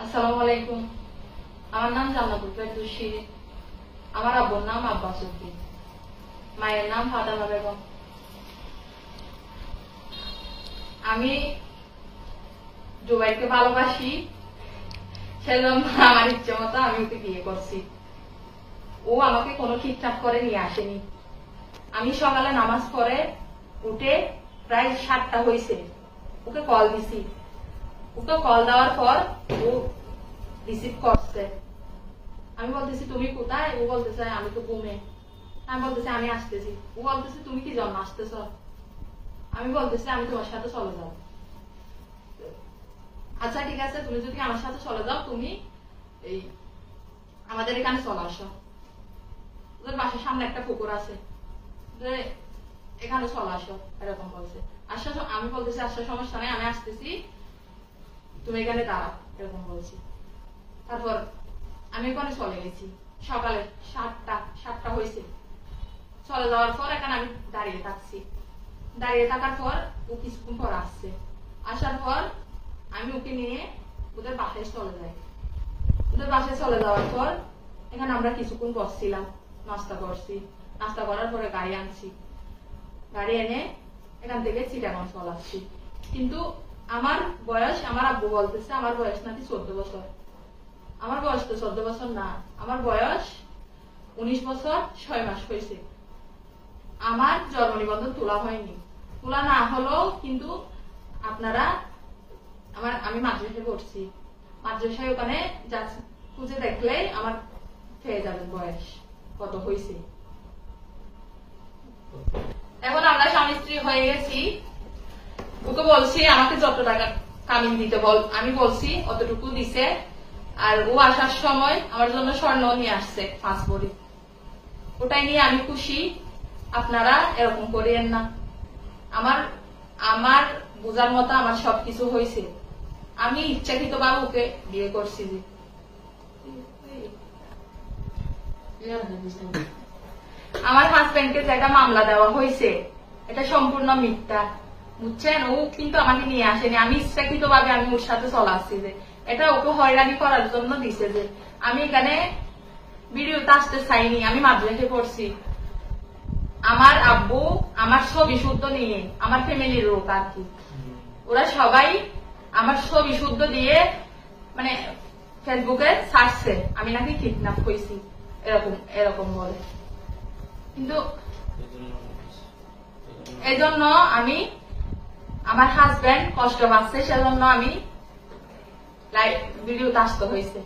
আসসালামু আলাইকুম। আমার নাম জান্নাতুল ফেরদৌসী। আমার আব্বুর নাম আব্বাস উদ্দিন, মায়ের নাম ফাতেমা বেগম। আমি জুবাইরকে ভালোবাসি, সেজন্য আমার ইচ্ছে মতো আমি ওকে বিয়ে করছি। ও আমাকে কোনো ঠিকঠাক করে নিয়ে আসেনি। আমি সকালে নামাজ পড়ে উঠে প্রায় 7টা হয়েছে, ওকে কল দিছি। ওকে কল দেওয়ার পর ও রিসিভ করছে। আমি বলতেছি তুমি কোথায়? ও বলতেছে আমি তো ঘুমে। আমি বলতেছি আমি আসতেছি। ও বলতেছে তুমি কি জন্য আসতেছ? আমি বলতেছি আমি তোমার সাথে চলে যাও। আচ্ছা ঠিক আছে, তুমি যদি আমার সাথে চলে যাও, তুমি এই আমাদের এখানে চলে আসো। ওদের বাসার সামনে একটা পুকুর আছে, এখানে চলে আসো, এরকম বলছে। আসার আমি বলতেছি আসার সমস্যা নেই, আমি আসতেছি, তুমি এখানে দাঁড়াও, এরকম বলছি। তারপর আমি ওখানে চলে গেছি। সকালে 7টা হয়েছে। চলে যাওয়ার পর এখানে আমি দাঁড়িয়ে থাকছি। দাঁড়িয়ে থাকার পর ও কিছুক্ষণ পর আসছে। আসার পর আমি ওকে নিয়ে ওদের বাসায় চলে যাই। ওদের বাসায় চলে যাওয়ার পর এখানে আমরা কিছুক্ষণ বসছিলাম, নাস্তা করছি। নাস্তা করার পরে গাড়ি আনছি। গাড়ি এনে এখান থেকে চিটাগাং চলে আসছি। কিন্তু আমার বয়স, আমার আব্বু বলতেছে আমার বয়স নাকি 14 বছর। আমার বয়স তো 14 বছর না, আমার বয়স 19 বছর 6 মাস হয়েছে। আমার জন্ম নিবন্ধন তোলা হয়নি। তোলা না হলেও কিন্তু আপনারা আমি মাদ্রাসায় পড়ছি। মাদ্রাসায় ওখানে খুঁজে দেখলে আমার পেয়ে যাবেন বয়স কত হয়েছে। এখন আমরা স্বামী স্ত্রী হয়ে গেছি। ওকে বলছি আমাকে যত টাকা কামিন দিতে বল, আমি বলছি অতটুকু দিছে। আর ও আসার সময় আমার জন্য স্বর্ণ নিয়ে আসছে 5 ভরি। ওটাই নিয়ে আমি খুশি। আপনারা এরকম করিয়েন না। আমার বোঝার মতো আমার সবকিছু হয়েছে। আমি ইচ্ছাকৃত ভাবে ওকে বিয়ে করছি। আমার হাজবেন্ডকে যেটা মামলা দেওয়া হয়েছে এটা সম্পূর্ণ মিথ্যা, বুঝছেন? ও কিন্তু আমাকে নিয়ে আসেনি। আমি ইচ্ছাকৃত ভাবে আমি ওর সাথে চলে আসছি। যে এটা ওকে হয়রানি করার জন্য দিছে। যে আমি এখানে ভিডিওতে আসতে চাইনি, আমি মাদ্রাসায় পড়ছি। আমার আব্বু আমার ছবি শুদ্ধ নিয়ে, আমার ফ্যামিলির লোক আর কি, ওরা সবাই আমার ছবি শুদ্ধ দিয়ে মানে ফেসবুকে ছাড়ছে আমি নাকি কিডন্যাপ হয়েছি, এরকম এরকম বলে। কিন্তু এই জন্য আমি, আমার হাজবেন্ড কষ্ট পাচ্ছে, সেজন্য আমি ভিডিওতে আসতে হয়েছে।